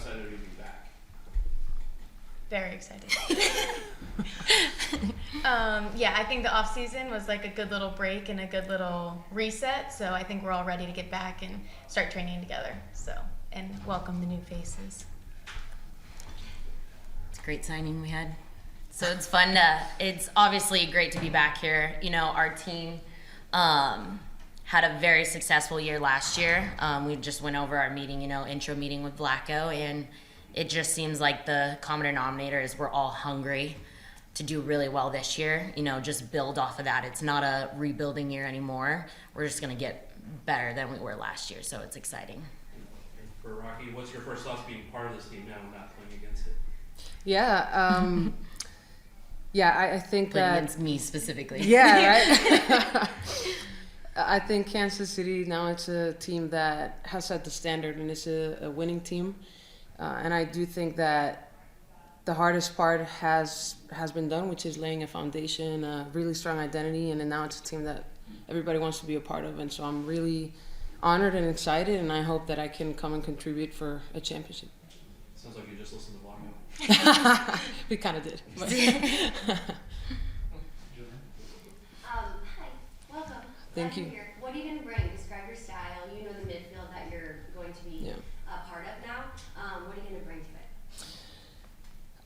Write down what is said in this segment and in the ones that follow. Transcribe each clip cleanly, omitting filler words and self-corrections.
excited are you to be back? Very excited. Yeah, I think the off season was like a good little break and a good little reset. So I think we're all ready to get back and start training together. So, and welcome the new faces. It's a great signing we had. So it's fun it's obviously great to be back here. You know, our team had a very successful year last year. We just went over our meeting, intro meeting with Blacko, and it just seems like the common denominator is we're all hungry to do really well this year. Just build off of that. It's not a rebuilding year anymore. We're just going to get better than we were last year, so it's exciting. For Rocky, what's your first thoughts being part of this team now and not playing against it? Yeah, I think Playing that against me specifically. Yeah, right. I think Kansas City now it's a team that has set the standard and it's a winning team, and I do think that the hardest part has been done, which is laying a foundation, a really strong identity, and then now it's a team that everybody wants to be a part of, and so I'm really honored and excited, and I hope that I can come and contribute for a championship. Sounds like you just listened to Blacko. We kind of did. Hi, welcome. Thank Glad you. you're here. What are you going to bring? Describe your style. You know the midfield that you're going to be a part of now. What are you going to bring to it?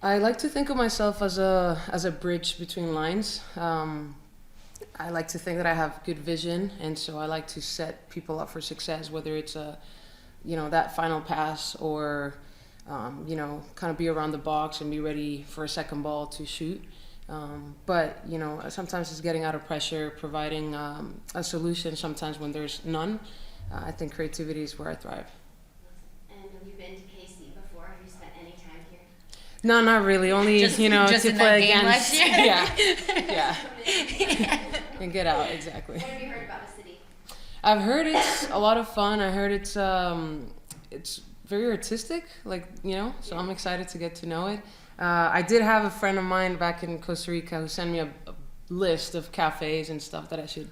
I like to think of myself as a bridge between lines. I like to think that I have good vision, and so I like to set people up for success, whether it's that final pass or kind of be around the box and be ready for a second ball to shoot. But sometimes it's getting out of pressure, providing a solution sometimes when there's none. I think creativity is where I thrive. And have you been to KC before? Have you spent any time here? No, not really. Only Just to in that play game against. last year? Yeah. And get out, exactly. What have you heard about the city? I've heard it's a lot of fun. I heard it's very artistic, so I'm excited to get to know it. I did have a friend of mine back in Costa Rica who sent me a list of cafes and stuff that I should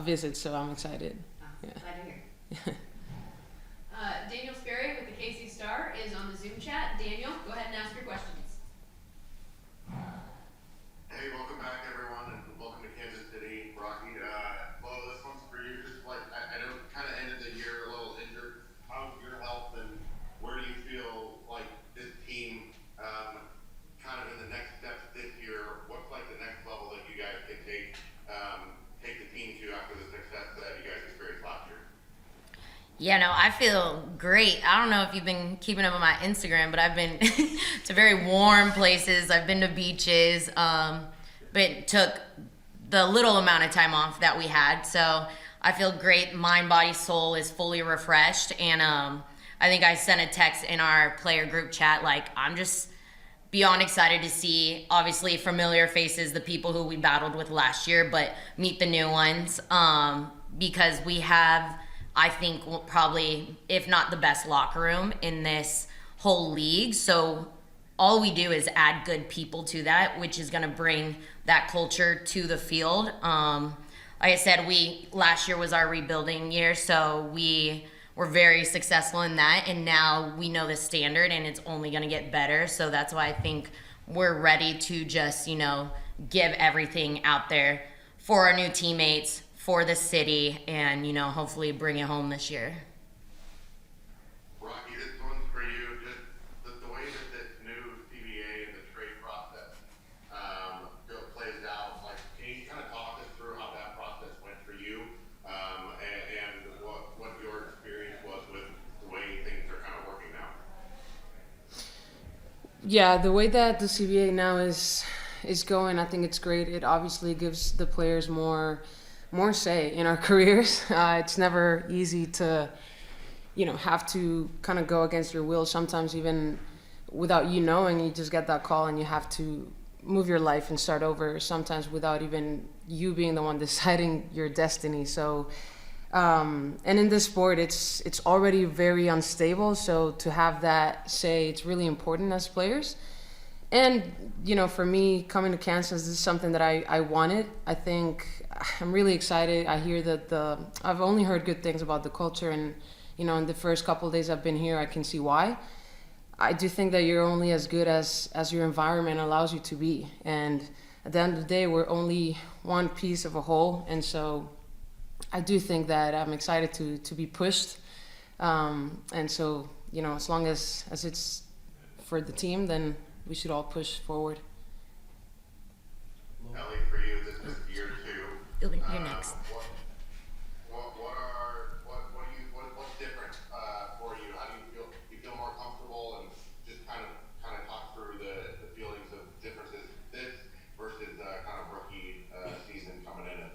visit, so I'm excited. Glad to hear. Daniel Sperry with the KC Star is on the Zoom chat. Daniel, go ahead and ask your questions. Hey, welcome back everyone, and welcome to Kansas City. Rocky, well, this one's for you. Just I know kind of ended the year a little injured. How's your health, and where do you feel like this team kind of in the next steps this year? What's like the next level that you guys can take the team to after the success that you guys experienced last year? Yeah, no, I feel great. I don't know if you've been keeping up on my Instagram, but I've been to very warm places. I've been to beaches, but took the little amount of time off that we had. So I feel great. Mind, body, soul is fully refreshed. And I think I sent a text in our player group chat, I'm just beyond excited to see, obviously, familiar faces, the people who we battled with last year, but meet the new ones because we have, I think, probably, if not the best locker room in this whole league. So all we do is add good people to that, which is going to bring that culture to the field. Like I said, last year was our rebuilding year, so we were very successful in that, and now we know the standard, and it's only going to get better. So that's why I think we're ready to just, give everything out there for our new teammates, for the city, and hopefully bring it home this year. Rocky, this one's for you. Just the way that this new CBA and the trade process plays out. Can you kind of talk us through how that process went for you, and what your experience was with the way things are kind of working now? Yeah, the way that the CBA now is going, I think it's great. It obviously gives the players more say in our careers. It's never easy to, have to kind of go against your will. Sometimes even without you knowing, you just get that call and you have to move your life and start over. Sometimes without even you being the one deciding your destiny. So, and in this sport, it's already very unstable. So to have that say, it's really important as players. And, for me, coming to Kansas, this is something that I wanted. I think I'm really excited. I hear that I've only heard good things about the culture, and, in the first couple of days I've been here, I can see why. I do think that you're only as good as your environment allows you to be. And at the end of the day, we're only one piece of a whole. And so I do think that I'm excited to be pushed. And so, you know, as long as it's for the team, then we should all push forward. Ellie, for you, this is year 2. Ooh, you're next. What's different for you? How do you feel? You feel more comfortable, and just kind of talk through the feelings of differences this versus kind of rookie season coming in and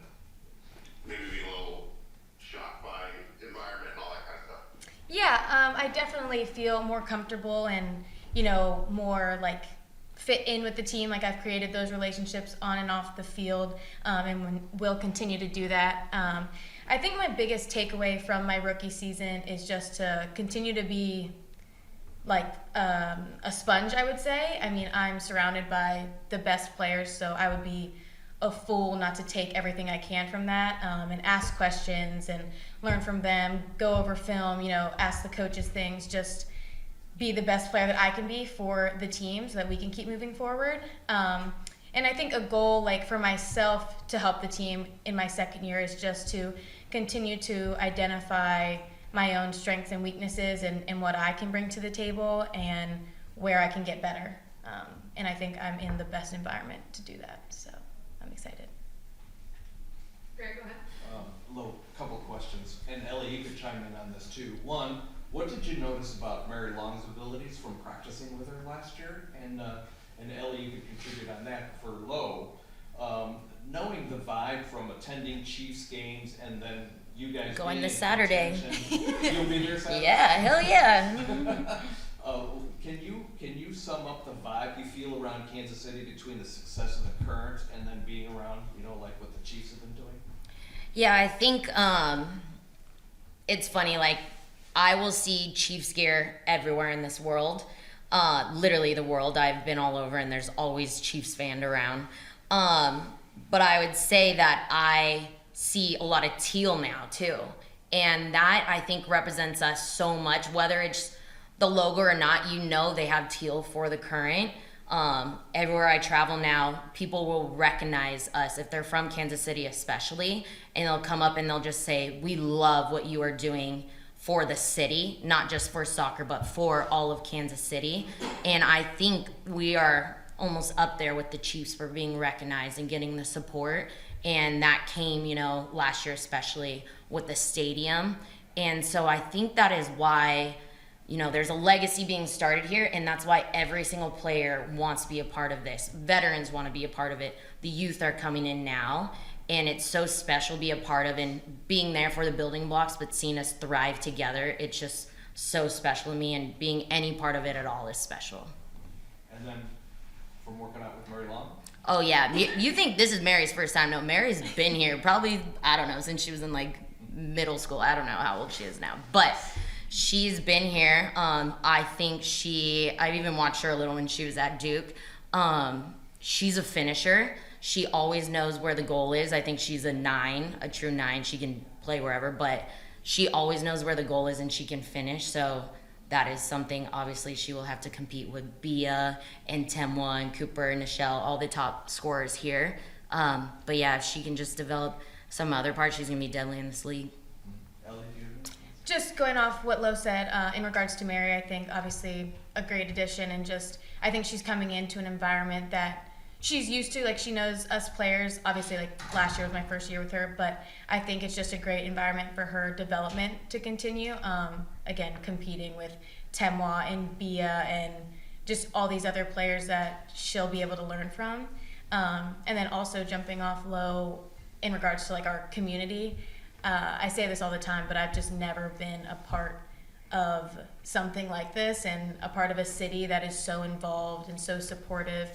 maybe be a little shocked by environment and all that kind of stuff. Yeah, I definitely feel more comfortable and, you know, more like fit in with the team. Like I've created those relationships on and off the field, and will continue to do that. I think my biggest takeaway from my rookie season is just to continue to be like a sponge, I would say. I mean, I'm surrounded by the best players, so I would be a fool not to take everything I can from that, and ask questions and learn from them, go over film, you know, ask the coaches things, just be the best player that I can be for the team so that we can keep moving forward. And I think a goal like for myself to help the team in my second year is just to continue to identify my own strengths and weaknesses and what I can bring to the table and where I can get better. And I think I'm in the best environment to do that, so I'm excited. Greg, go ahead. Couple questions, and Ellie, you could chime in on this too. One, what did you notice about Mary Long's abilities from practicing with her last year? And Ellie, you could contribute on that for Lo. Knowing the vibe from attending Chiefs games and then you guys Going being this in Saturday. contention. You'll be there Saturday? Yeah, hell yeah. Can you sum up the vibe you feel around Kansas City between the success of the Current and then being around, you know, like what the Chiefs have been doing? Yeah, I think it's funny, like, I will see Chiefs gear everywhere in this world. Literally the world. I've been all over and there's always Chiefs fans around. But I would say that I see a lot of teal now too. And that I think represents us so much, whether it's the logo or not, you know they have teal for the Current. Everywhere I travel now, people will recognize us if they're from Kansas City especially, and they'll come up and they'll just say, we love what you are doing for the city, not just for soccer, but for all of Kansas City. And I think we are almost up there with the Chiefs for being recognized and getting the support. And that came, you know, last year especially with the stadium. And so I think that is why, you know, there's a legacy being started here, and that's why every single player wants to be a part of this. Veterans want to be a part of it. The youth are coming in now, and it's so special to be a part of, and being there for the building blocks, but seeing us thrive together, it's just so special to me, and being any part of it at all is special. And then from working out with Mary Long? Oh yeah, you think this is Mary's first time? No, Mary's been here probably, I don't know, since she was in like middle school. I don't know how old she is now, but she's been here. I think I've even watched her a little when she was at Duke. She's a finisher. She always knows where the goal is. I think she's a 9, a true 9. She can play wherever, but she always knows where the goal is and she can finish. So that is something, obviously, she will have to compete with Bia and Temwa and Cooper and Nichelle, all the top scorers here. But yeah, if she can just develop some other parts, she's going to be deadly in this league. Ellie, do you? Just going off what Lo said, in regards to Mary, I think obviously a great addition, and just I think she's coming into an environment that she's used to. Like, she knows us players. Obviously, like, last year was my first year with her, but I think it's just a great environment for her development to continue. Again, competing with Temwa and Bia and just all these other players that she'll be able to learn from. And then also jumping off Lo in regards to like our community. I say this all the time, but I've just never been a part of something like this and a part of a city that is so involved and so supportive.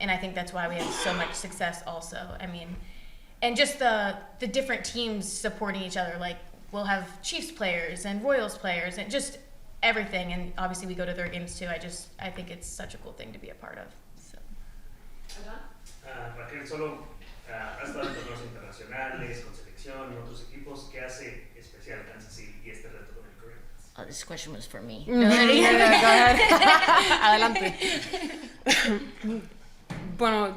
And I think that's why we have so much success also. I mean, and just the different teams supporting each other. Like, we'll have Chiefs players and Royals players and just everything. And obviously we go to their games too. I think it's such a cool thing to be a part of. So. Raquel, solo ha estado en torneos internacionales, con selección y otros equipos. ¿Qué hace especial Kansas City y este reto con el Current? Oh, this question was for me. Go ahead. Adelante. Bueno,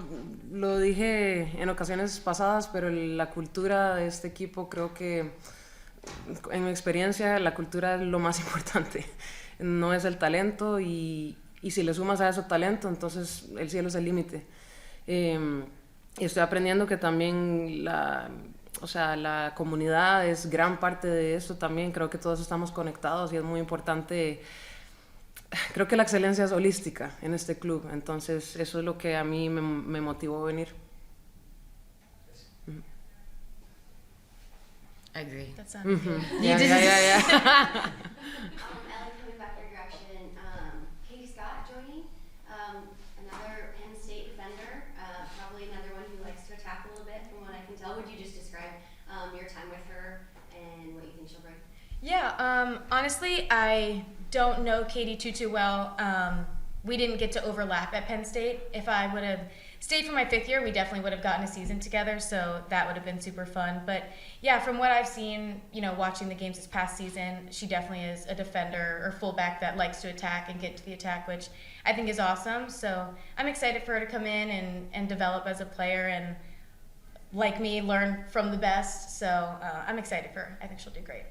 lo dije en ocasiones pasadas, pero la cultura de este equipo creo que, en mi experiencia, la cultura es lo más importante. No es el talento y si le sumas a eso talento, entonces el cielo es el límite. Y estoy aprendiendo que también la comunidad es gran parte de esto también. Creo que todos estamos conectados y es muy importante. Creo que la excelencia es holística en este club, entonces eso es lo que a mí me motivó a venir. I agree. That sounded good. Yeah. Ellie, coming back your direction, Katie Scott joining, another Penn State defender, probably another one who likes to attack a little bit from what I can tell. Would you just describe your time with her and what you think she'll bring? Yeah, honestly, I don't know Katie too well. We didn't get to overlap at Penn State. If I would have stayed for my 5th year, we definitely would have gotten a season together, so that would have been super fun. But yeah, from what I've seen, watching the games this past season, she definitely is a defender or fullback that likes to attack and get to the attack, which I think is awesome. So I'm excited for her to come in and develop as a player and, like me, learn from the best. So I'm excited for her. I think she'll do great.